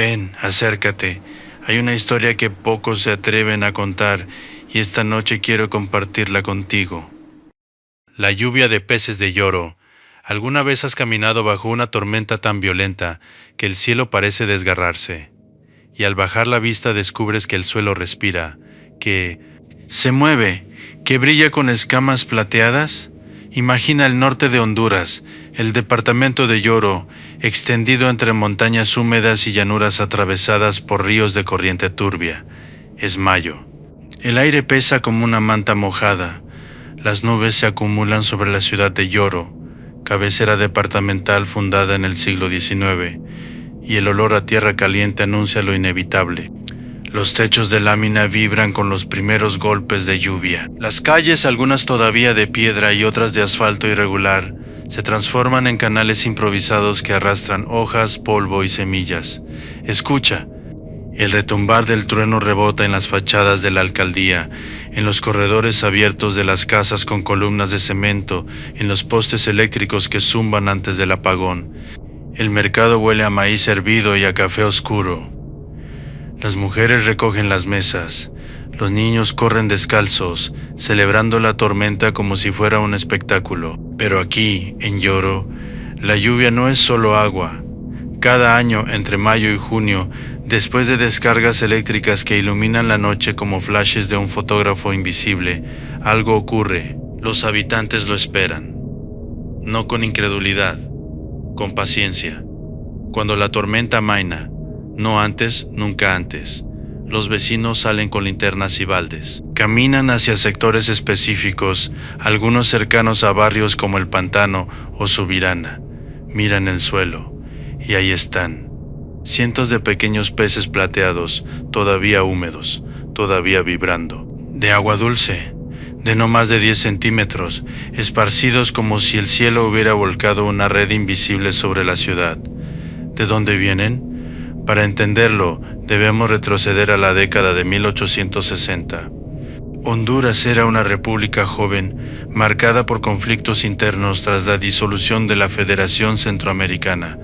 Ven, acércate. Hay una historia que pocos se atreven a contar y esta noche quiero compartirla contigo. La lluvia de peces de Lloro. ¿Alguna vez has caminado bajo una tormenta tan violenta que el cielo parece desgarrarse? Y al bajar la vista descubres que el suelo respira, que se mueve, que brilla con escamas plateadas. Imagina el norte de Honduras, el departamento de Lloro, extendido entre montañas húmedas y llanuras atravesadas por ríos de corriente turbia. Es mayo. El aire pesa como una manta mojada. Las nubes se acumulan sobre la ciudad de Lloro, cabecera departamental fundada en el siglo XIX, y el olor a tierra caliente anuncia lo inevitable. Los techos de lámina vibran con los primeros golpes de lluvia. Las calles, algunas todavía de piedra y otras de asfalto irregular, se transforman en canales improvisados que arrastran hojas, polvo y semillas. Escucha. El retumbar del trueno rebota en las fachadas de la alcaldía, en los corredores abiertos de las casas con columnas de cemento, en los postes eléctricos que zumban antes del apagón. El mercado huele a maíz hervido y a café oscuro. Las mujeres recogen las mesas. Los niños corren descalzos, celebrando la tormenta como si fuera un espectáculo. Pero aquí, en Lloro, la lluvia no es solo agua. Cada año, entre mayo y junio, después de descargas eléctricas que iluminan la noche como flashes de un fotógrafo invisible, algo ocurre. Los habitantes lo esperan. No con incredulidad, con paciencia. Cuando la tormenta amaina, no antes, nunca antes. Los vecinos salen con linternas y baldes. Caminan hacia sectores específicos, algunos cercanos a barrios como El Pantano o Subirana. Miran el suelo, y ahí están. Cientos de pequeños peces plateados, todavía húmedos, todavía vibrando. De agua dulce, de no más de 10 centímetros, esparcidos como si el cielo hubiera volcado una red invisible sobre la ciudad. ¿De dónde vienen? Para entenderlo, debemos retroceder a la década de 1860. Honduras era una república joven, marcada por conflictos internos tras la disolución de la Federación Centroamericana.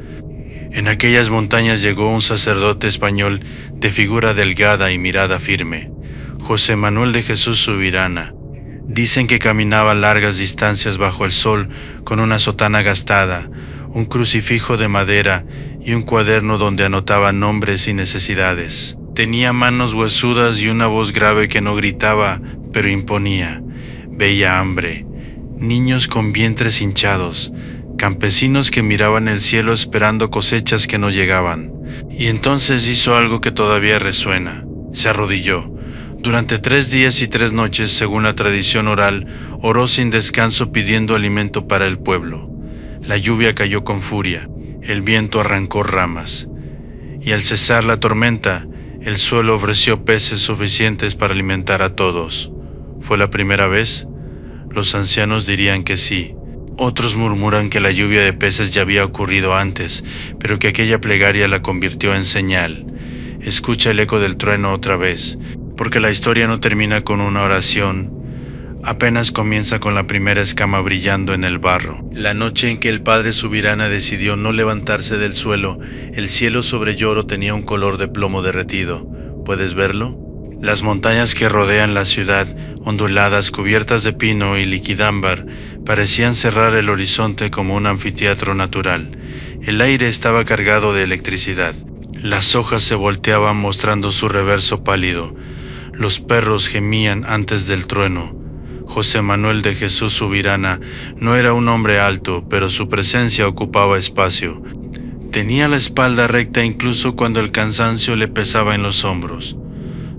En aquellas montañas llegó un sacerdote español de figura delgada y mirada firme, José Manuel de Jesús Subirana. Dicen que caminaba largas distancias bajo el sol con una sotana gastada, un crucifijo de madera y un cuaderno donde anotaba nombres y necesidades. Tenía manos huesudas y una voz grave que no gritaba, pero imponía. Veía hambre, niños con vientres hinchados, campesinos que miraban el cielo esperando cosechas que no llegaban. Y entonces hizo algo que todavía resuena. Se arrodilló. Durante 3 días y 3 noches, según la tradición oral, oró sin descanso pidiendo alimento para el pueblo. La lluvia cayó con furia, el viento arrancó ramas, y al cesar la tormenta, el suelo ofreció peces suficientes para alimentar a todos. ¿Fue la primera vez? Los ancianos dirían que sí. Otros murmuran que la lluvia de peces ya había ocurrido antes, pero que aquella plegaria la convirtió en señal. Escucha el eco del trueno otra vez, porque la historia no termina con una oración, apenas comienza con la primera escama brillando en el barro. La noche en que el padre Subirana decidió no levantarse del suelo, el cielo sobre Lloro tenía un color de plomo derretido. ¿Puedes verlo? Las montañas que rodean la ciudad, onduladas, cubiertas de pino y liquidámbar, parecían cerrar el horizonte como un anfiteatro natural. El aire estaba cargado de electricidad. Las hojas se volteaban mostrando su reverso pálido. Los perros gemían antes del trueno. José Manuel de Jesús Subirana no era un hombre alto, pero su presencia ocupaba espacio. Tenía la espalda recta incluso cuando el cansancio le pesaba en los hombros.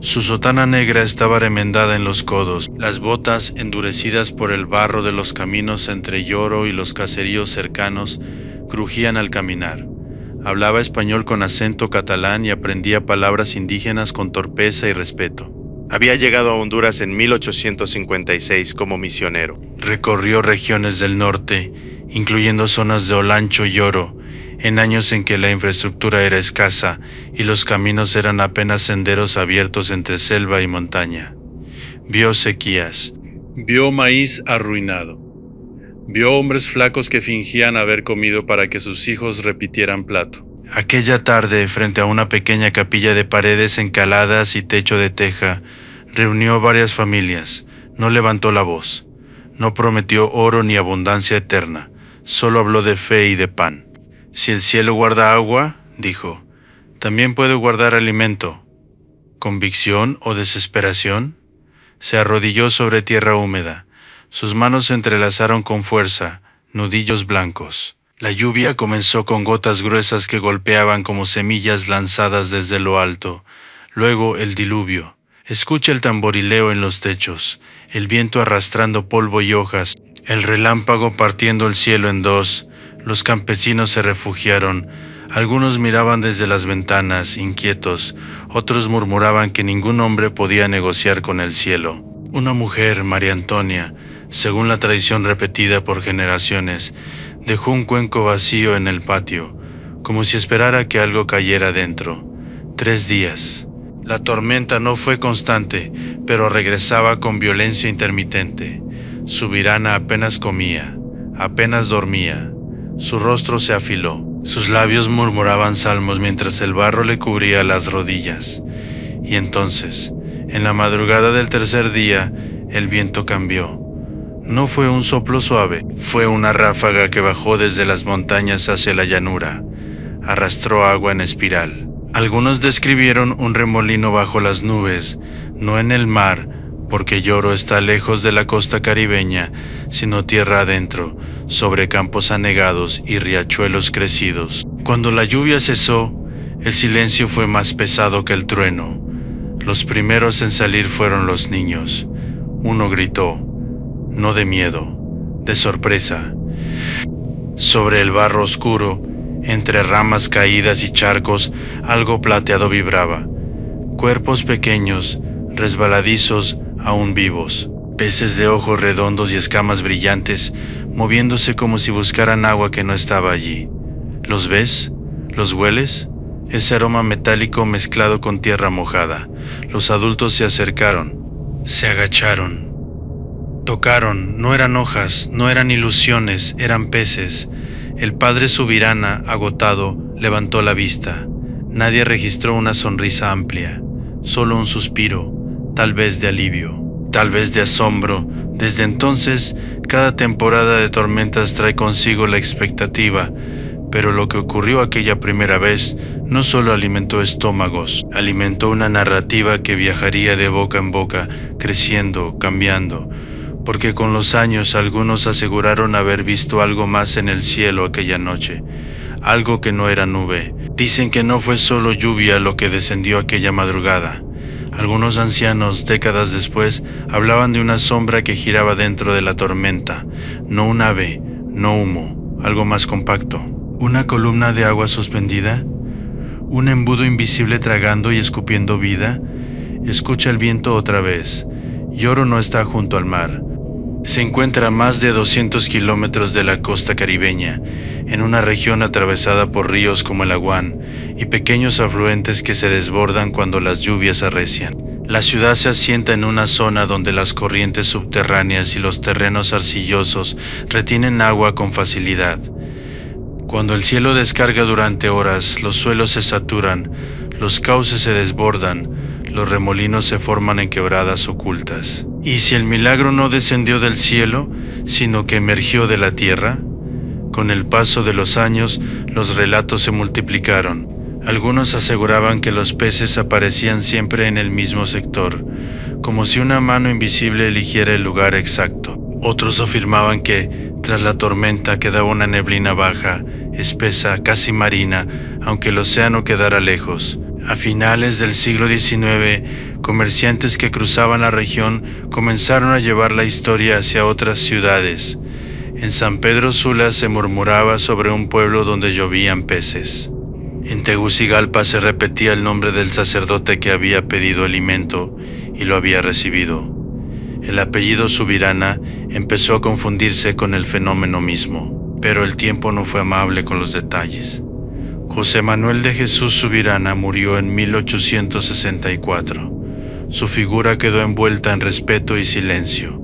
Su sotana negra estaba remendada en los codos, las botas, endurecidas por el barro de los caminos entre Lloro y los caseríos cercanos, crujían al caminar. Hablaba español con acento catalán y aprendía palabras indígenas con torpeza y respeto. Había llegado a Honduras en 1856 como misionero. Recorrió regiones del norte, incluyendo zonas de Olancho y Lloro, en años en que la infraestructura era escasa y los caminos eran apenas senderos abiertos entre selva y montaña. Vio sequías, vio maíz arruinado, vio hombres flacos que fingían haber comido para que sus hijos repitieran plato. Aquella tarde, frente a una pequeña capilla de paredes encaladas y techo de teja, reunió varias familias. No levantó la voz. No prometió oro ni abundancia eterna. Solo habló de fe y de pan. Si el cielo guarda agua, dijo, también puede guardar alimento. ¿Convicción o desesperación? Se arrodilló sobre tierra húmeda. Sus manos se entrelazaron con fuerza, nudillos blancos. La lluvia comenzó con gotas gruesas que golpeaban como semillas lanzadas desde lo alto. Luego el diluvio. Escucha el tamborileo en los techos, el viento arrastrando polvo y hojas, el relámpago partiendo el cielo en dos. Los campesinos se refugiaron. Algunos miraban desde las ventanas, inquietos. Otros murmuraban que ningún hombre podía negociar con el cielo. Una mujer, María Antonia, según la tradición repetida por generaciones, dejó un cuenco vacío en el patio, como si esperara que algo cayera dentro. 3 días. La tormenta no fue constante, pero regresaba con violencia intermitente. Su virana apenas comía, apenas dormía. Su rostro se afiló. Sus labios murmuraban salmos mientras el barro le cubría las rodillas. Y entonces, en la madrugada del 3er día, el viento cambió. No fue un soplo suave, fue una ráfaga que bajó desde las montañas hacia la llanura. Arrastró agua en espiral. Algunos describieron un remolino bajo las nubes, no en el mar, porque Yoro está lejos de la costa caribeña, sino tierra adentro, sobre campos anegados y riachuelos crecidos. Cuando la lluvia cesó, el silencio fue más pesado que el trueno. Los primeros en salir fueron los niños. Uno gritó, no de miedo, de sorpresa. Sobre el barro oscuro, entre ramas caídas y charcos, algo plateado vibraba. Cuerpos pequeños, resbaladizos, aún vivos. Peces de ojos redondos y escamas brillantes, moviéndose como si buscaran agua que no estaba allí. ¿Los ves? ¿Los hueles? Ese aroma metálico mezclado con tierra mojada. Los adultos se acercaron, se agacharon. Tocaron, no eran hojas, no eran ilusiones, eran peces. El padre Subirana, agotado, levantó la vista. Nadie registró una sonrisa amplia, solo un suspiro, tal vez de alivio, tal vez de asombro. Desde entonces, cada temporada de tormentas trae consigo la expectativa, pero lo que ocurrió aquella primera vez no solo alimentó estómagos, alimentó una narrativa que viajaría de boca en boca, creciendo, cambiando, porque con los años algunos aseguraron haber visto algo más en el cielo aquella noche, algo que no era nube. Dicen que no fue solo lluvia lo que descendió aquella madrugada. Algunos ancianos, décadas después, hablaban de una sombra que giraba dentro de la tormenta, no un ave, no humo, algo más compacto. ¿Una columna de agua suspendida? ¿Un embudo invisible tragando y escupiendo vida? Escucha el viento otra vez. Yoro no está junto al mar. Se encuentra a más de 200 kilómetros de la costa caribeña, en una región atravesada por ríos como el Aguán y pequeños afluentes que se desbordan cuando las lluvias arrecian. La ciudad se asienta en una zona donde las corrientes subterráneas y los terrenos arcillosos retienen agua con facilidad. Cuando el cielo descarga durante horas, los suelos se saturan, los cauces se desbordan, los remolinos se forman en quebradas ocultas. ¿Y si el milagro no descendió del cielo, sino que emergió de la tierra? Con el paso de los años, los relatos se multiplicaron. Algunos aseguraban que los peces aparecían siempre en el mismo sector, como si una mano invisible eligiera el lugar exacto. Otros afirmaban que, tras la tormenta, quedaba una neblina baja, espesa, casi marina, aunque el océano quedara lejos. A finales del siglo XIX, comerciantes que cruzaban la región comenzaron a llevar la historia hacia otras ciudades. En San Pedro Sula se murmuraba sobre un pueblo donde llovían peces. En Tegucigalpa se repetía el nombre del sacerdote que había pedido alimento y lo había recibido. El apellido Subirana empezó a confundirse con el fenómeno mismo, pero el tiempo no fue amable con los detalles. José Manuel de Jesús Subirana murió en 1864. Su figura quedó envuelta en respeto y silencio.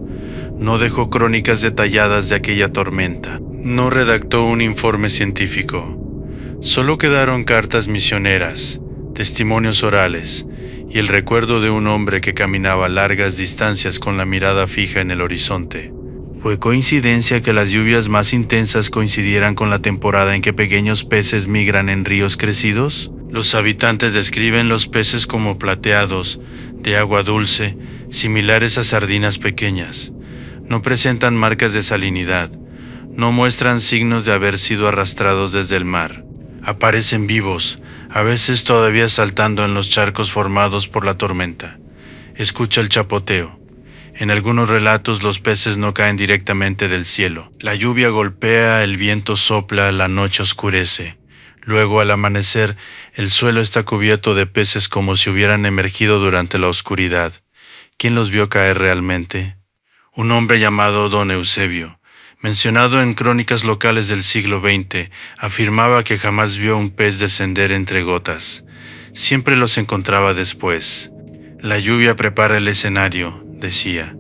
No dejó crónicas detalladas de aquella tormenta. No redactó un informe científico. Solo quedaron cartas misioneras, testimonios orales y el recuerdo de un hombre que caminaba largas distancias con la mirada fija en el horizonte. ¿Fue coincidencia que las lluvias más intensas coincidieran con la temporada en que pequeños peces migran en ríos crecidos? Los habitantes describen los peces como plateados, de agua dulce, similares a sardinas pequeñas. No presentan marcas de salinidad, no muestran signos de haber sido arrastrados desde el mar. Aparecen vivos, a veces todavía saltando en los charcos formados por la tormenta. Escucha el chapoteo. En algunos relatos los peces no caen directamente del cielo. La lluvia golpea, el viento sopla, la noche oscurece. Luego, al amanecer, el suelo está cubierto de peces como si hubieran emergido durante la oscuridad. ¿Quién los vio caer realmente? Un hombre llamado Don Eusebio, mencionado en crónicas locales del siglo XX, afirmaba que jamás vio un pez descender entre gotas. Siempre los encontraba después. La lluvia prepara el escenario, decía,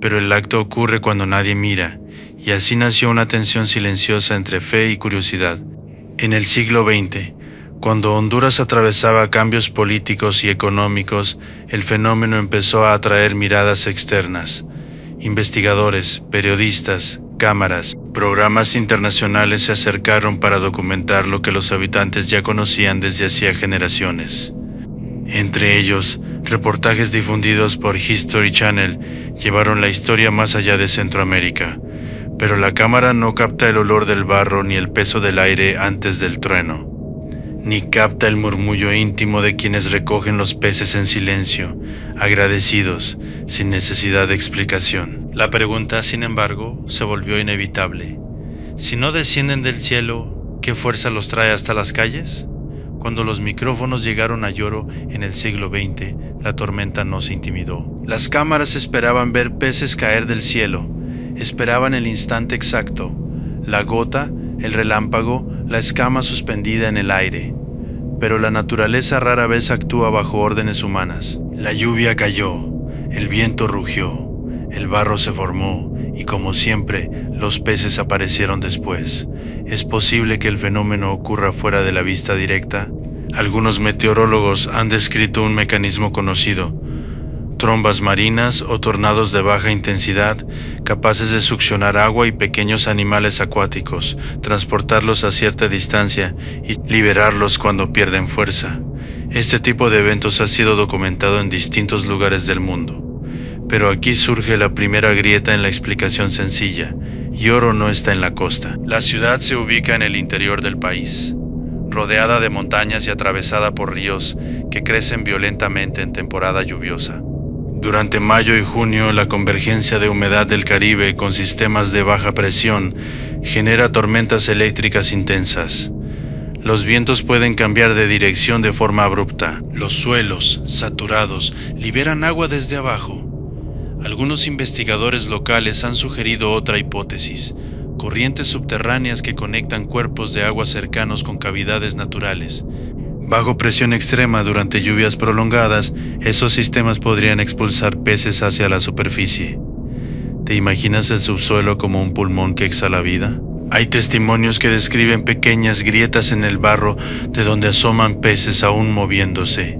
pero el acto ocurre cuando nadie mira, y así nació una tensión silenciosa entre fe y curiosidad. En el siglo XX, cuando Honduras atravesaba cambios políticos y económicos, el fenómeno empezó a atraer miradas externas. Investigadores, periodistas, cámaras, programas internacionales se acercaron para documentar lo que los habitantes ya conocían desde hacía generaciones. Entre ellos, reportajes difundidos por History Channel llevaron la historia más allá de Centroamérica, pero la cámara no capta el olor del barro ni el peso del aire antes del trueno, ni capta el murmullo íntimo de quienes recogen los peces en silencio, agradecidos, sin necesidad de explicación. La pregunta, sin embargo, se volvió inevitable. Si no descienden del cielo, ¿qué fuerza los trae hasta las calles? Cuando los micrófonos llegaron a Yoro en el siglo XX, la tormenta no se intimidó. Las cámaras esperaban ver peces caer del cielo, esperaban el instante exacto, la gota, el relámpago, la escama suspendida en el aire. Pero la naturaleza rara vez actúa bajo órdenes humanas. La lluvia cayó, el viento rugió, el barro se formó y, como siempre, los peces aparecieron después. ¿Es posible que el fenómeno ocurra fuera de la vista directa? Algunos meteorólogos han descrito un mecanismo conocido: trombas marinas o tornados de baja intensidad capaces de succionar agua y pequeños animales acuáticos, transportarlos a cierta distancia y liberarlos cuando pierden fuerza. Este tipo de eventos ha sido documentado en distintos lugares del mundo. Pero aquí surge la primera grieta en la explicación sencilla. Yoro no está en la costa. La ciudad se ubica en el interior del país, rodeada de montañas y atravesada por ríos que crecen violentamente en temporada lluviosa. Durante mayo y junio, la convergencia de humedad del Caribe con sistemas de baja presión genera tormentas eléctricas intensas. Los vientos pueden cambiar de dirección de forma abrupta. Los suelos, saturados, liberan agua desde abajo. Algunos investigadores locales han sugerido otra hipótesis: corrientes subterráneas que conectan cuerpos de agua cercanos con cavidades naturales. Bajo presión extrema durante lluvias prolongadas, esos sistemas podrían expulsar peces hacia la superficie. ¿Te imaginas el subsuelo como un pulmón que exhala vida? Hay testimonios que describen pequeñas grietas en el barro de donde asoman peces aún moviéndose.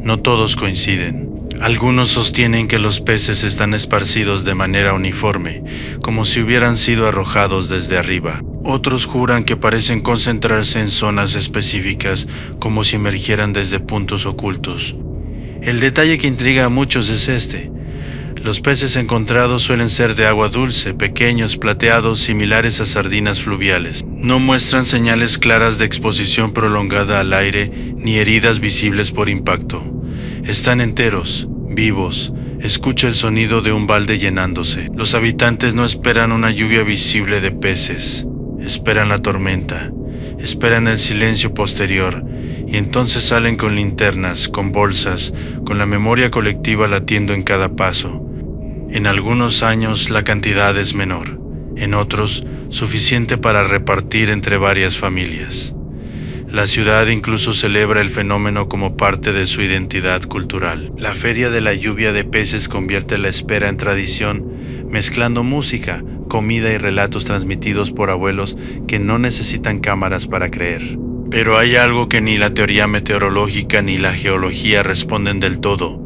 No todos coinciden. Algunos sostienen que los peces están esparcidos de manera uniforme, como si hubieran sido arrojados desde arriba. Otros juran que parecen concentrarse en zonas específicas, como si emergieran desde puntos ocultos. El detalle que intriga a muchos es este: los peces encontrados suelen ser de agua dulce, pequeños, plateados, similares a sardinas fluviales. No muestran señales claras de exposición prolongada al aire ni heridas visibles por impacto. Están enteros, vivos. Escucha el sonido de un balde llenándose. Los habitantes no esperan una lluvia visible de peces. Esperan la tormenta. Esperan el silencio posterior. Y entonces salen con linternas, con bolsas, con la memoria colectiva latiendo en cada paso. En algunos años la cantidad es menor. En otros, suficiente para repartir entre varias familias. La ciudad incluso celebra el fenómeno como parte de su identidad cultural. La Feria de la Lluvia de Peces convierte la espera en tradición, mezclando música, comida y relatos transmitidos por abuelos que no necesitan cámaras para creer. Pero hay algo que ni la teoría meteorológica ni la geología responden del todo.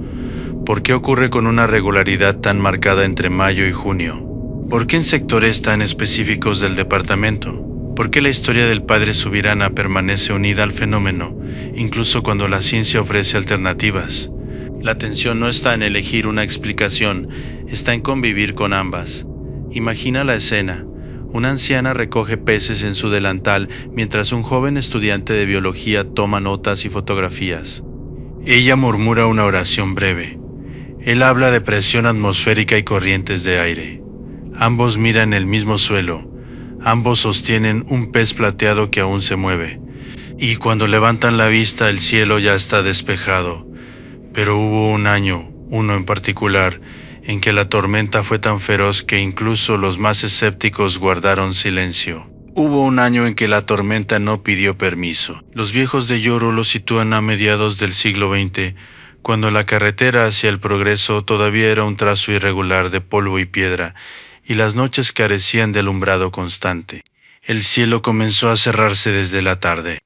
¿Por qué ocurre con una regularidad tan marcada entre mayo y junio? ¿Por qué en sectores tan específicos del departamento? ¿Por qué la historia del padre Subirana permanece unida al fenómeno, incluso cuando la ciencia ofrece alternativas? La tensión no está en elegir una explicación, está en convivir con ambas. Imagina la escena. Una anciana recoge peces en su delantal mientras un joven estudiante de biología toma notas y fotografías. Ella murmura una oración breve. Él habla de presión atmosférica y corrientes de aire. Ambos miran el mismo suelo. Ambos sostienen un pez plateado que aún se mueve. Y cuando levantan la vista, el cielo ya está despejado. Pero hubo un año, uno en particular, en que la tormenta fue tan feroz que incluso los más escépticos guardaron silencio. Hubo un año en que la tormenta no pidió permiso. Los viejos de Yoro lo sitúan a mediados del siglo XX, cuando la carretera hacia el progreso todavía era un trazo irregular de polvo y piedra, y las noches carecían de alumbrado constante. El cielo comenzó a cerrarse desde la tarde.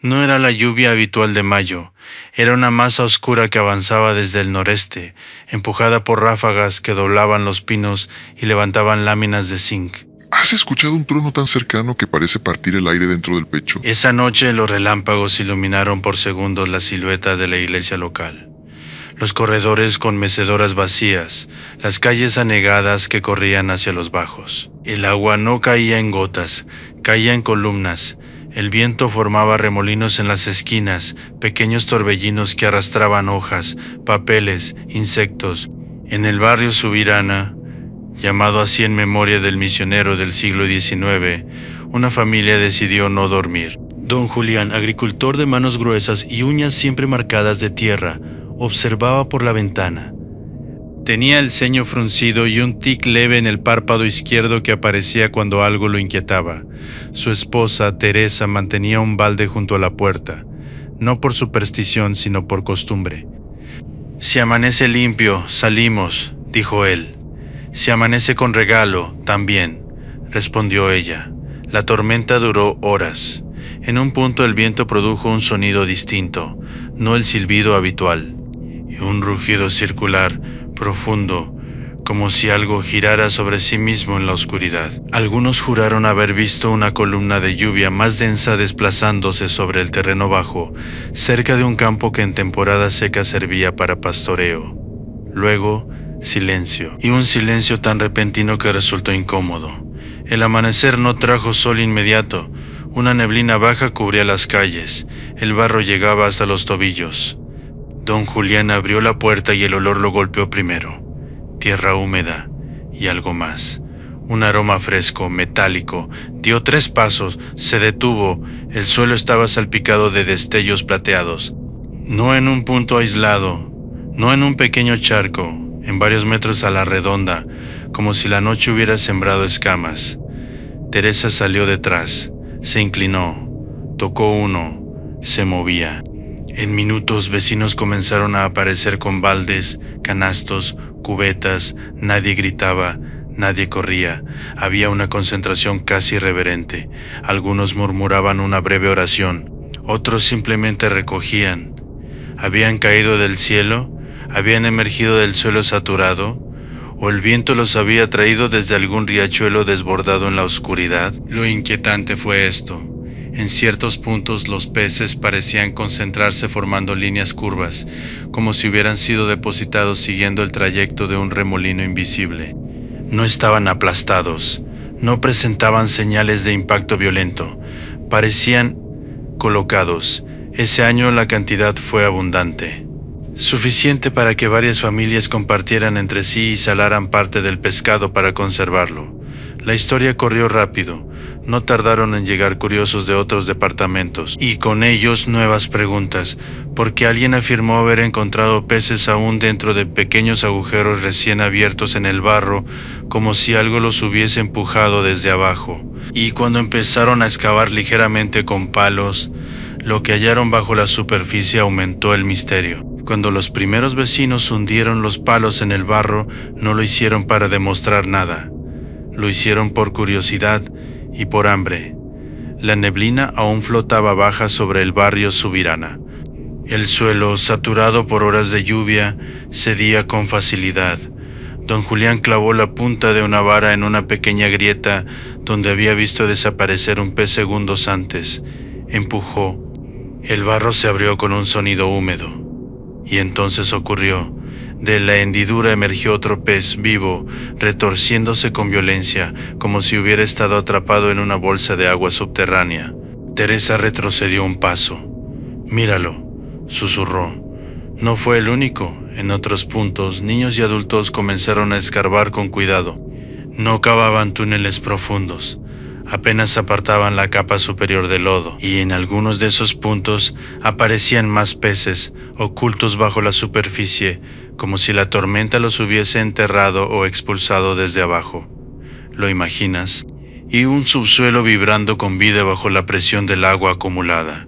No era la lluvia habitual de mayo, era una masa oscura que avanzaba desde el noreste, empujada por ráfagas que doblaban los pinos y levantaban láminas de zinc. ¿Has escuchado un trueno tan cercano que parece partir el aire dentro del pecho? Esa noche los relámpagos iluminaron por segundos la silueta de la iglesia local. Los corredores con mecedoras vacías, las calles anegadas que corrían hacia los bajos. El agua no caía en gotas, caía en columnas. El viento formaba remolinos en las esquinas, pequeños torbellinos que arrastraban hojas, papeles, insectos. En el barrio Subirana, llamado así en memoria del misionero del siglo XIX, una familia decidió no dormir. Don Julián, agricultor de manos gruesas y uñas siempre marcadas de tierra, observaba por la ventana. Tenía el ceño fruncido y un tic leve en el párpado izquierdo que aparecía cuando algo lo inquietaba. Su esposa, Teresa, mantenía un balde junto a la puerta, no por superstición, sino por costumbre. «Si amanece limpio, salimos», dijo él. «Si amanece con regalo, también», respondió ella. La tormenta duró horas. En un punto el viento produjo un sonido distinto, no el silbido habitual, y un rugido circular, profundo, como si algo girara sobre sí mismo en la oscuridad. Algunos juraron haber visto una columna de lluvia más densa desplazándose sobre el terreno bajo, cerca de un campo que en temporada seca servía para pastoreo. Luego, silencio, y un silencio tan repentino que resultó incómodo. El amanecer no trajo sol inmediato. Una neblina baja cubría las calles. El barro llegaba hasta los tobillos. Don Julián abrió la puerta y el olor lo golpeó primero. Tierra húmeda y algo más. Un aroma fresco, metálico. Dio 3 pasos, se detuvo. El suelo estaba salpicado de destellos plateados. No en un punto aislado, no en un pequeño charco, en varios metros a la redonda, como si la noche hubiera sembrado escamas. Teresa salió detrás, se inclinó, tocó uno, se movía. En minutos vecinos comenzaron a aparecer con baldes, canastos, cubetas. Nadie gritaba, nadie corría. Había una concentración casi irreverente. Algunos murmuraban una breve oración, otros simplemente recogían. ¿Habían caído del cielo? ¿Habían emergido del suelo saturado? ¿O el viento los había traído desde algún riachuelo desbordado en la oscuridad? Lo inquietante fue esto. En ciertos puntos los peces parecían concentrarse formando líneas curvas, como si hubieran sido depositados siguiendo el trayecto de un remolino invisible. No estaban aplastados, no presentaban señales de impacto violento, parecían colocados. Ese año la cantidad fue abundante, suficiente para que varias familias compartieran entre sí y salaran parte del pescado para conservarlo. La historia corrió rápido. No tardaron en llegar curiosos de otros departamentos, y con ellos nuevas preguntas, porque alguien afirmó haber encontrado peces aún dentro de pequeños agujeros recién abiertos en el barro, como si algo los hubiese empujado desde abajo. Y cuando empezaron a excavar ligeramente con palos, lo que hallaron bajo la superficie aumentó el misterio. Cuando los primeros vecinos hundieron los palos en el barro, no lo hicieron para demostrar nada. Lo hicieron por curiosidad y por hambre. La neblina aún flotaba baja sobre el barrio Subirana. El suelo, saturado por horas de lluvia, cedía con facilidad. Don Julián clavó la punta de una vara en una pequeña grieta donde había visto desaparecer un pez segundos antes. Empujó. El barro se abrió con un sonido húmedo. Y entonces ocurrió. De la hendidura emergió otro pez vivo, retorciéndose con violencia, como si hubiera estado atrapado en una bolsa de agua subterránea. Teresa retrocedió un paso. «Míralo», susurró. No fue el único. En otros puntos, niños y adultos comenzaron a escarbar con cuidado. No cavaban túneles profundos. Apenas apartaban la capa superior del lodo, y en algunos de esos puntos aparecían más peces, ocultos bajo la superficie, como si la tormenta los hubiese enterrado o expulsado desde abajo. ¿Lo imaginas? Y un subsuelo vibrando con vida bajo la presión del agua acumulada.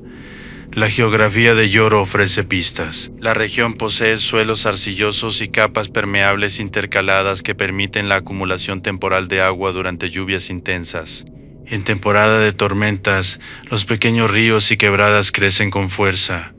La geografía de Yoro ofrece pistas. La región posee suelos arcillosos y capas permeables intercaladas que permiten la acumulación temporal de agua durante lluvias intensas. En temporada de tormentas, los pequeños ríos y quebradas crecen con fuerza.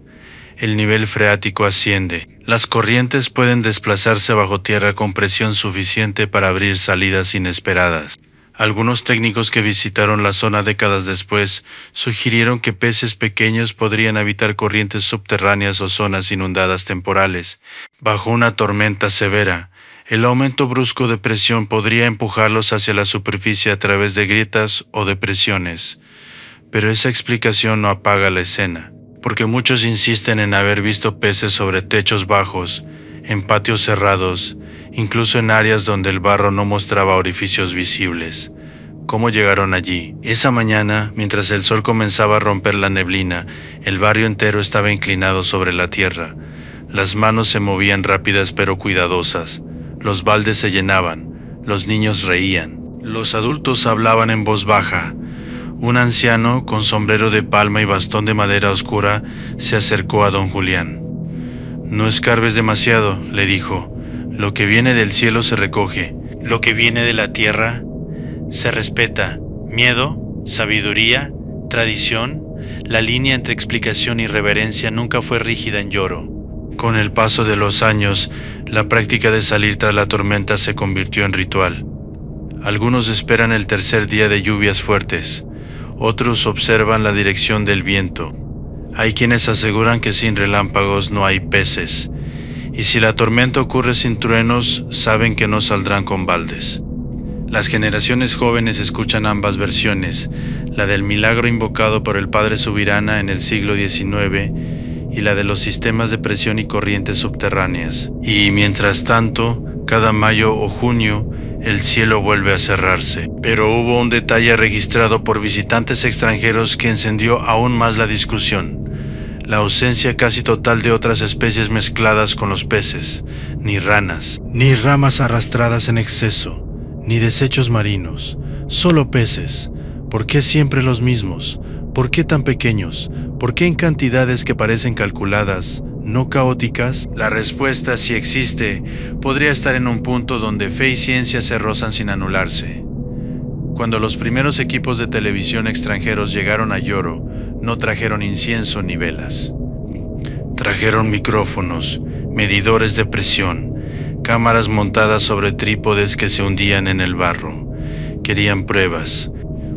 El nivel freático asciende. Las corrientes pueden desplazarse bajo tierra con presión suficiente para abrir salidas inesperadas. Algunos técnicos que visitaron la zona décadas después sugirieron que peces pequeños podrían habitar corrientes subterráneas o zonas inundadas temporales. Bajo una tormenta severa, el aumento brusco de presión podría empujarlos hacia la superficie a través de grietas o depresiones. Pero esa explicación no apaga la escena, porque muchos insisten en haber visto peces sobre techos bajos, en patios cerrados, incluso en áreas donde el barro no mostraba orificios visibles. ¿Cómo llegaron allí? Esa mañana, mientras el sol comenzaba a romper la neblina, el barrio entero estaba inclinado sobre la tierra. Las manos se movían rápidas pero cuidadosas. Los baldes se llenaban. Los niños reían. Los adultos hablaban en voz baja. Un anciano, con sombrero de palma y bastón de madera oscura, se acercó a don Julián. «No escarbes demasiado», le dijo. «Lo que viene del cielo se recoge. Lo que viene de la tierra se respeta. Miedo, sabiduría, tradición, la línea entre explicación y reverencia nunca fue rígida en Yoro». Con el paso de los años, la práctica de salir tras la tormenta se convirtió en ritual. Algunos esperan el tercer día de lluvias fuertes. Otros observan la dirección del viento. Hay quienes aseguran que sin relámpagos no hay peces. Y si la tormenta ocurre sin truenos, saben que no saldrán con baldes. Las generaciones jóvenes escuchan ambas versiones, la del milagro invocado por el padre Subirana en el siglo XIX y la de los sistemas de presión y corrientes subterráneas. Y mientras tanto, cada mayo o junio, el cielo vuelve a cerrarse. Pero hubo un detalle registrado por visitantes extranjeros que encendió aún más la discusión. La ausencia casi total de otras especies mezcladas con los peces, ni ranas, ni ramas arrastradas en exceso, ni desechos marinos, solo peces. ¿Por qué siempre los mismos? ¿Por qué tan pequeños? ¿Por qué en cantidades que parecen calculadas, no caóticas? La respuesta, si existe, podría estar en un punto donde fe y ciencia se rozan sin anularse. Cuando los primeros equipos de televisión extranjeros llegaron a Yoro, no trajeron incienso ni velas. Trajeron micrófonos, medidores de presión, cámaras montadas sobre trípodes que se hundían en el barro. Querían pruebas.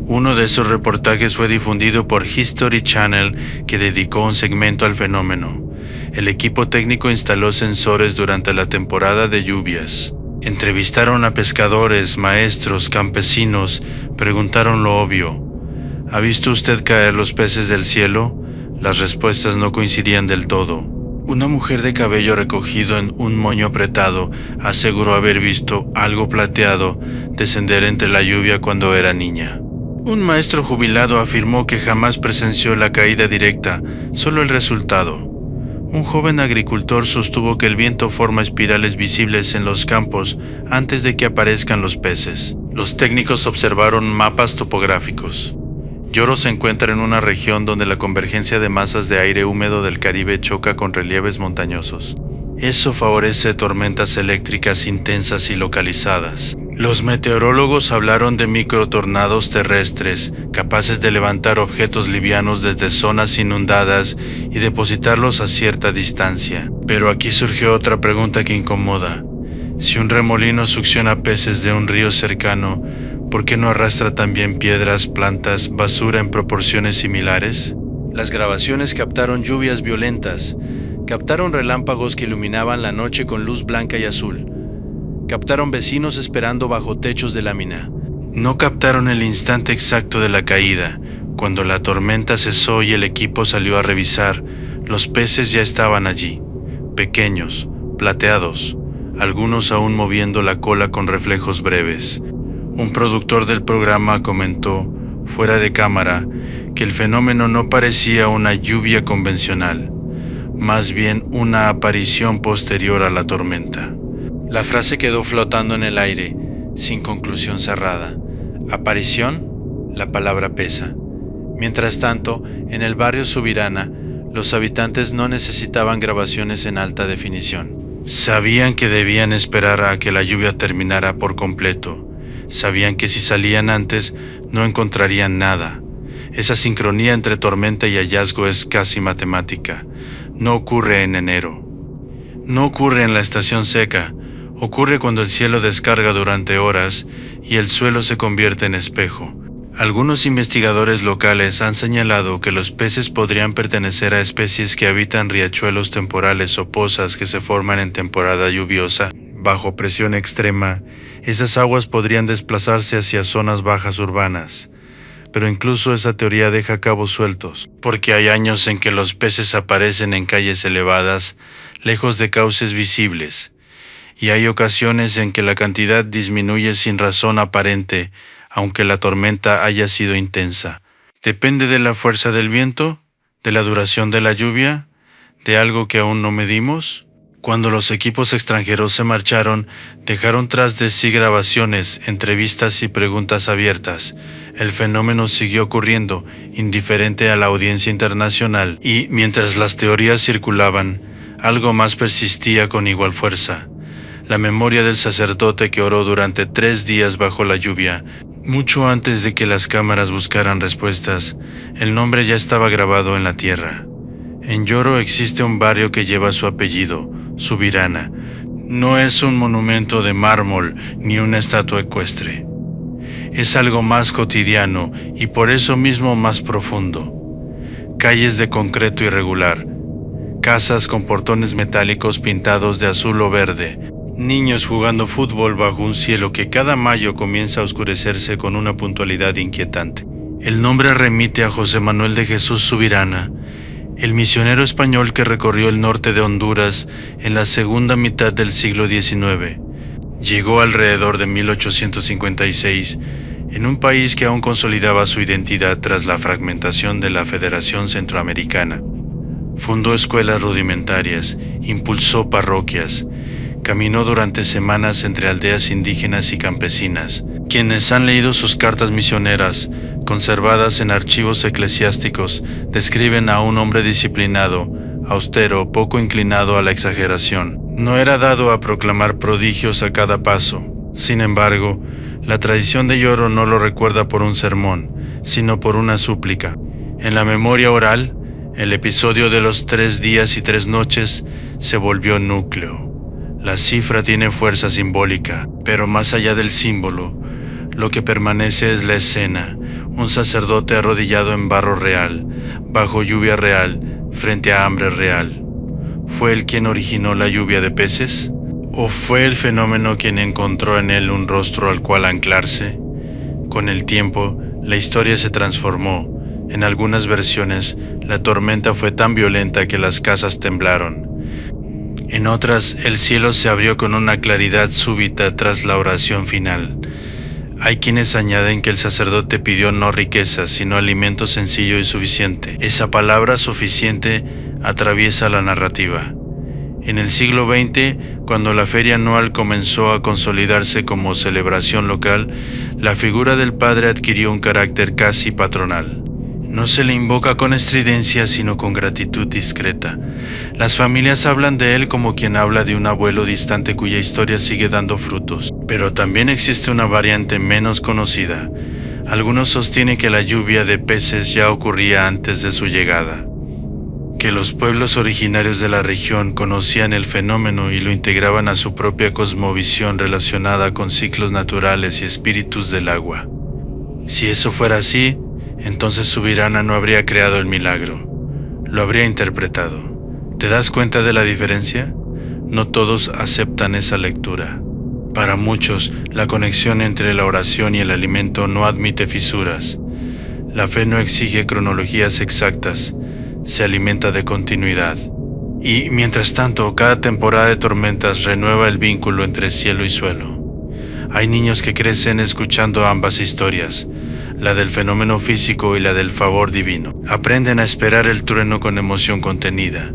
Uno de esos reportajes fue difundido por History Channel, que dedicó un segmento al fenómeno. El equipo técnico instaló sensores durante la temporada de lluvias. Entrevistaron a pescadores, maestros, campesinos, preguntaron lo obvio. ¿Ha visto usted caer los peces del cielo? Las respuestas no coincidían del todo. Una mujer de cabello recogido en un moño apretado aseguró haber visto algo plateado descender entre la lluvia cuando era niña. Un maestro jubilado afirmó que jamás presenció la caída directa, solo el resultado. Un joven agricultor sostuvo que el viento forma espirales visibles en los campos antes de que aparezcan los peces. Los técnicos observaron mapas topográficos. Yoro se encuentra en una región donde la convergencia de masas de aire húmedo del Caribe choca con relieves montañosos. Eso favorece tormentas eléctricas intensas y localizadas. Los meteorólogos hablaron de microtornados terrestres, capaces de levantar objetos livianos desde zonas inundadas y depositarlos a cierta distancia. Pero aquí surgió otra pregunta que incomoda. Si un remolino succiona peces de un río cercano, ¿por qué no arrastra también piedras, plantas, basura en proporciones similares? Las grabaciones captaron lluvias violentas, captaron relámpagos que iluminaban la noche con luz blanca y azul. Captaron vecinos esperando bajo techos de lámina. No captaron el instante exacto de la caída. Cuando la tormenta cesó y el equipo salió a revisar, los peces ya estaban allí, pequeños, plateados, algunos aún moviendo la cola con reflejos breves. Un productor del programa comentó, fuera de cámara, que el fenómeno no parecía una lluvia convencional, más bien una aparición posterior a la tormenta. La frase quedó flotando en el aire, sin conclusión cerrada. ¿Aparición? La palabra pesa. Mientras tanto, en el barrio Subirana, los habitantes no necesitaban grabaciones en alta definición. Sabían que debían esperar a que la lluvia terminara por completo. Sabían que si salían antes, no encontrarían nada. Esa sincronía entre tormenta y hallazgo es casi matemática. No ocurre en enero. No ocurre en la estación seca. Ocurre cuando el cielo descarga durante horas y el suelo se convierte en espejo. Algunos investigadores locales han señalado que los peces podrían pertenecer a especies que habitan riachuelos temporales o pozas que se forman en temporada lluviosa. Bajo presión extrema, esas aguas podrían desplazarse hacia zonas bajas urbanas. Pero incluso esa teoría deja cabos sueltos, porque hay años en que los peces aparecen en calles elevadas, lejos de cauces visibles. Y hay ocasiones en que la cantidad disminuye sin razón aparente, aunque la tormenta haya sido intensa. ¿Depende de la fuerza del viento? ¿De la duración de la lluvia? ¿De algo que aún no medimos? Cuando los equipos extranjeros se marcharon, dejaron tras de sí grabaciones, entrevistas y preguntas abiertas. El fenómeno siguió ocurriendo, indiferente a la audiencia internacional, y, mientras las teorías circulaban, algo más persistía con igual fuerza. La memoria del sacerdote que oró durante 3 días bajo la lluvia. Mucho antes de que las cámaras buscaran respuestas, el nombre ya estaba grabado en la tierra. En Yoro existe un barrio que lleva su apellido, Subirana. No es un monumento de mármol ni una estatua ecuestre. Es algo más cotidiano y por eso mismo más profundo. Calles de concreto irregular, casas con portones metálicos pintados de azul o verde, niños jugando fútbol bajo un cielo que cada mayo comienza a oscurecerse con una puntualidad inquietante. El nombre remite a José Manuel de Jesús Subirana, el misionero español que recorrió el norte de Honduras en la segunda mitad del siglo XIX. Llegó alrededor de 1856, en un país que aún consolidaba su identidad tras la fragmentación de la Federación Centroamericana. Fundó escuelas rudimentarias, impulsó parroquias, caminó durante semanas entre aldeas indígenas y campesinas. Quienes han leído sus cartas misioneras, conservadas en archivos eclesiásticos, describen a un hombre disciplinado, austero, poco inclinado a la exageración. No era dado a proclamar prodigios a cada paso. Sin embargo, la tradición de Yoro no lo recuerda por un sermón, sino por una súplica. En la memoria oral, el episodio de los 3 días y 3 noches se volvió núcleo. La cifra tiene fuerza simbólica, pero más allá del símbolo, lo que permanece es la escena, un sacerdote arrodillado en barro real, bajo lluvia real, frente a hambre real. ¿Fue él quien originó la lluvia de peces? ¿O fue el fenómeno quien encontró en él un rostro al cual anclarse? Con el tiempo, la historia se transformó. En algunas versiones, la tormenta fue tan violenta que las casas temblaron. En otras, el cielo se abrió con una claridad súbita tras la oración final. Hay quienes añaden que el sacerdote pidió no riqueza, sino alimento sencillo y suficiente. Esa palabra suficiente atraviesa la narrativa. En el siglo XX, cuando la feria anual comenzó a consolidarse como celebración local, la figura del padre adquirió un carácter casi patronal. No se le invoca con estridencia, sino con gratitud discreta. Las familias hablan de él como quien habla de un abuelo distante cuya historia sigue dando frutos. Pero también existe una variante menos conocida. Algunos sostienen que la lluvia de peces ya ocurría antes de su llegada, que los pueblos originarios de la región conocían el fenómeno y lo integraban a su propia cosmovisión relacionada con ciclos naturales y espíritus del agua. Si eso fuera así, entonces Subirana no habría creado el milagro, lo habría interpretado. ¿Te das cuenta de la diferencia? No todos aceptan esa lectura. Para muchos, la conexión entre la oración y el alimento no admite fisuras. La fe no exige cronologías exactas, se alimenta de continuidad. Y, mientras tanto, cada temporada de tormentas renueva el vínculo entre cielo y suelo. Hay niños que crecen escuchando ambas historias, la del fenómeno físico y la del favor divino. Aprenden a esperar el trueno con emoción contenida.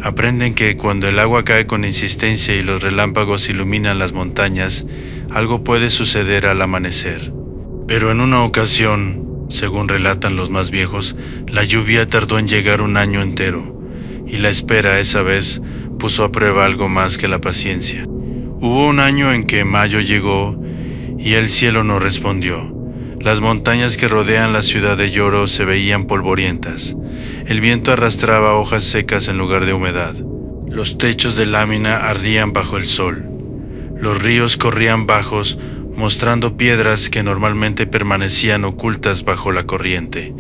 Aprenden que cuando el agua cae con insistencia y los relámpagos iluminan las montañas, algo puede suceder al amanecer. Pero en una ocasión, según relatan los más viejos, la lluvia tardó en llegar un año entero, y la espera esa vez puso a prueba algo más que la paciencia. Hubo un año en que mayo llegó y el cielo no respondió. Las montañas que rodean la ciudad de Yoro se veían polvorientas. El viento arrastraba hojas secas en lugar de humedad. Los techos de lámina ardían bajo el sol. Los ríos corrían bajos, mostrando piedras que normalmente permanecían ocultas bajo la corriente.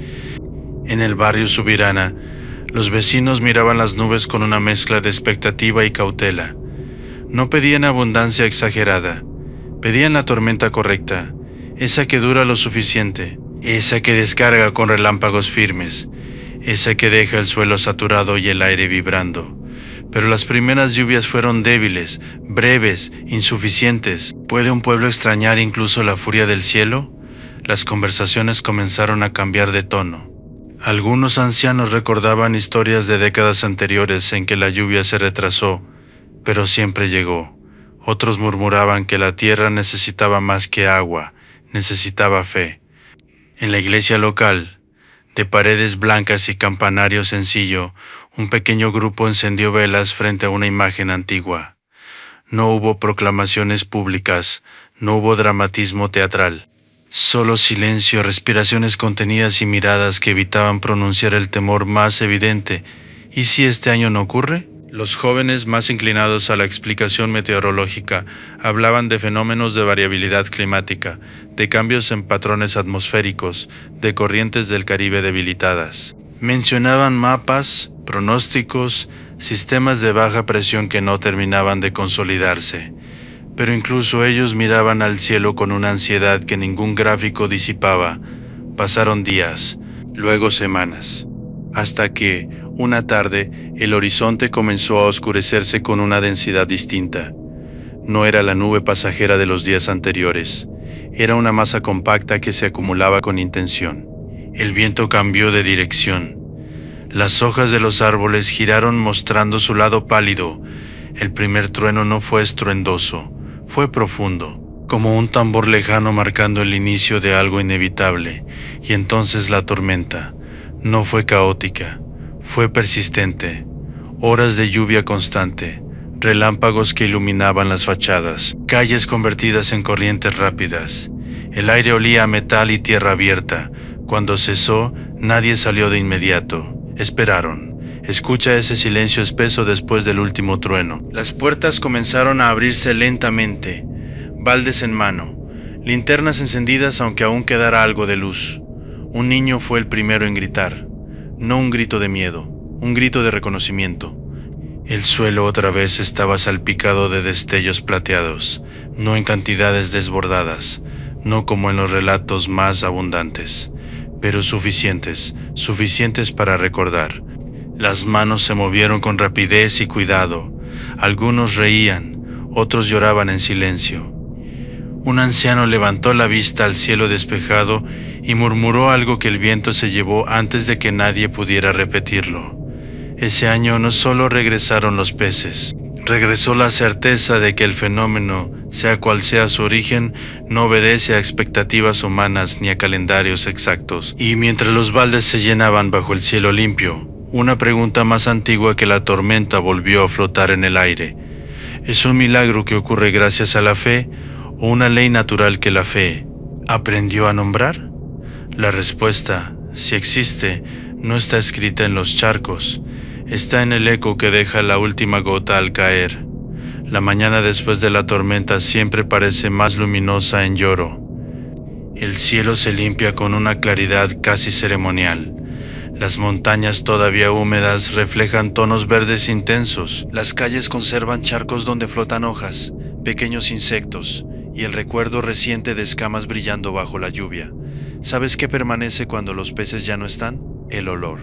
En el barrio Subirana, los vecinos miraban las nubes con una mezcla de expectativa y cautela. No pedían abundancia exagerada, pedían la tormenta correcta, esa que dura lo suficiente, esa que descarga con relámpagos firmes, esa que deja el suelo saturado y el aire vibrando. Pero las primeras lluvias fueron débiles, breves, insuficientes. ¿Puede un pueblo extrañar incluso la furia del cielo? Las conversaciones comenzaron a cambiar de tono. Algunos ancianos recordaban historias de décadas anteriores en que la lluvia se retrasó, pero siempre llegó. Otros murmuraban que la tierra necesitaba más que agua, necesitaba fe. En la iglesia local, de paredes blancas y campanario sencillo, un pequeño grupo encendió velas frente a una imagen antigua. No hubo proclamaciones públicas, no hubo dramatismo teatral. Solo silencio, respiraciones contenidas y miradas que evitaban pronunciar el temor más evidente. ¿Y si este año no ocurre? Los jóvenes más inclinados a la explicación meteorológica hablaban de fenómenos de variabilidad climática, de cambios en patrones atmosféricos, de corrientes del Caribe debilitadas. Mencionaban mapas, pronósticos, sistemas de baja presión que no terminaban de consolidarse. Pero incluso ellos miraban al cielo con una ansiedad que ningún gráfico disipaba. Pasaron días, luego semanas, hasta que, una tarde, el horizonte comenzó a oscurecerse con una densidad distinta. No era la nube pasajera de los días anteriores, era una masa compacta que se acumulaba con intención. El viento cambió de dirección. Las hojas de los árboles giraron mostrando su lado pálido. El primer trueno no fue estruendoso, fue profundo, como un tambor lejano marcando el inicio de algo inevitable. Y entonces la tormenta no fue caótica, fue persistente. Horas de lluvia constante, relámpagos que iluminaban las fachadas, calles convertidas en corrientes rápidas. El aire olía a metal y tierra abierta. Cuando cesó, nadie salió de inmediato. Esperaron. Escucha ese silencio espeso después del último trueno. Las puertas comenzaron a abrirse lentamente, baldes en mano, linternas encendidas aunque aún quedara algo de luz. Un niño fue el primero en gritar. No un grito de miedo, un grito de reconocimiento. El suelo otra vez estaba salpicado de destellos plateados, no en cantidades desbordadas, no como en los relatos más abundantes, pero suficientes para recordar. Las manos se movieron con rapidez y cuidado. Algunos reían, otros lloraban en silencio. Un anciano levantó la vista al cielo despejado y murmuró algo que el viento se llevó antes de que nadie pudiera repetirlo. Ese año no solo regresaron los peces, regresó la certeza de que el fenómeno Sea cual sea su origen, no obedece a expectativas humanas ni a calendarios exactos. Y mientras los baldes se llenaban bajo el cielo limpio, una pregunta más antigua que la tormenta volvió a flotar en el aire. ¿Es un milagro que ocurre gracias a la fe o una ley natural que la fe aprendió a nombrar? La respuesta, si existe, no está escrita en los charcos, está en el eco que deja la última gota al caer. La mañana después de la tormenta siempre parece más luminosa en Yoro. El cielo se limpia con una claridad casi ceremonial. Las montañas todavía húmedas reflejan tonos verdes intensos. Las calles conservan charcos donde flotan hojas, pequeños insectos, y el recuerdo reciente de escamas brillando bajo la lluvia. ¿Sabes qué permanece cuando los peces ya no están? El olor.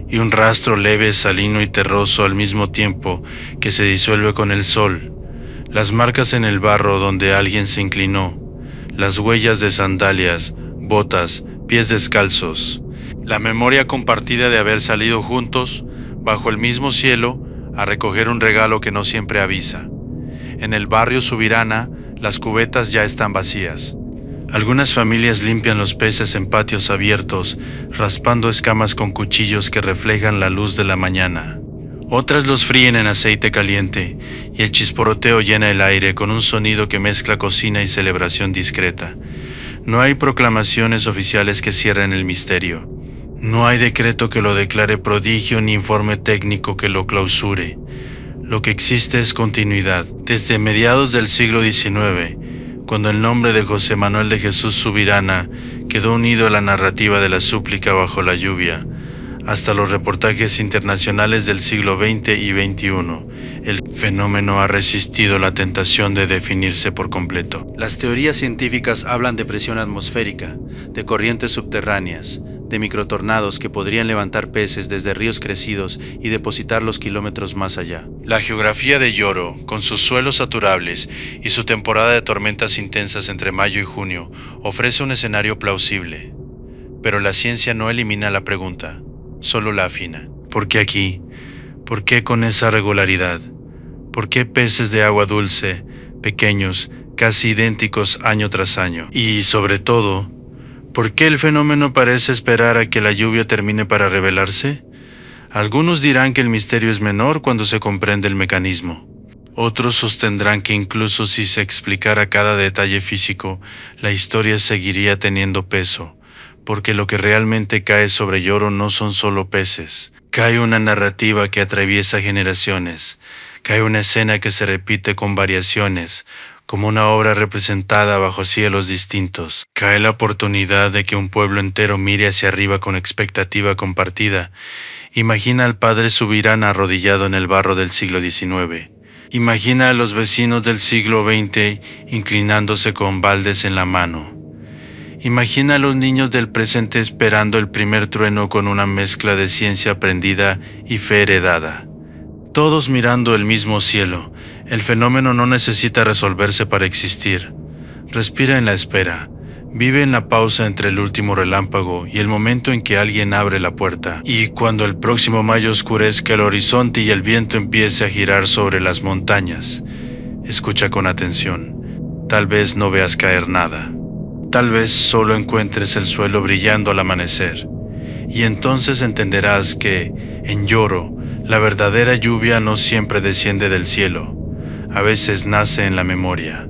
Y un rastro leve, salino y terroso al mismo tiempo que se disuelve con el sol. Las marcas en el barro donde alguien se inclinó, las huellas de sandalias, botas, pies descalzos. La memoria compartida de haber salido juntos, bajo el mismo cielo, a recoger un regalo que no siempre avisa. En el barrio Subirana, las cubetas ya están vacías. Algunas familias limpian los peces en patios abiertos, raspando escamas con cuchillos que reflejan la luz de la mañana. Otras los fríen en aceite caliente, y el chisporroteo llena el aire con un sonido que mezcla cocina y celebración discreta. No hay proclamaciones oficiales que cierren el misterio. No hay decreto que lo declare prodigio ni informe técnico que lo clausure. Lo que existe es continuidad. Desde mediados del siglo XIX, cuando el nombre de José Manuel de Jesús Subirana quedó unido a la narrativa de la súplica bajo la lluvia, hasta los reportajes internacionales del siglo XX y XXI, el fenómeno ha resistido la tentación de definirse por completo. Las teorías científicas hablan de presión atmosférica, de corrientes subterráneas, de microtornados que podrían levantar peces desde ríos crecidos y depositarlos kilómetros más allá. La geografía de Yoro, con sus suelos saturables y su temporada de tormentas intensas entre mayo y junio, ofrece un escenario plausible. Pero la ciencia no elimina la pregunta, solo la afina. ¿Por qué aquí? ¿Por qué con esa regularidad? ¿Por qué peces de agua dulce, pequeños, casi idénticos año tras año? Y sobre todo, ¿por qué el fenómeno parece esperar a que la lluvia termine para revelarse? Algunos dirán que el misterio es menor cuando se comprende el mecanismo. Otros sostendrán que incluso si se explicara cada detalle físico, la historia seguiría teniendo peso, porque lo que realmente cae sobre Yoro no son solo peces. Cae una narrativa que atraviesa generaciones, cae una escena que se repite con variaciones, como una obra representada bajo cielos distintos. Cae la oportunidad de que un pueblo entero mire hacia arriba con expectativa compartida. Imagina al padre Subirana arrodillado en el barro del siglo XIX. Imagina a los vecinos del siglo XX inclinándose con baldes en la mano. Imagina a los niños del presente esperando el primer trueno con una mezcla de ciencia aprendida y fe heredada. Todos mirando el mismo cielo. El fenómeno no necesita resolverse para existir. Respira en la espera. Vive en la pausa entre el último relámpago y el momento en que alguien abre la puerta. Y cuando el próximo mayo oscurezca el horizonte y el viento empiece a girar sobre las montañas, escucha con atención. Tal vez no veas caer nada. Tal vez solo encuentres el suelo brillando al amanecer. Y entonces entenderás que, en Yoro, la verdadera lluvia no siempre desciende del cielo. A veces nace en la memoria.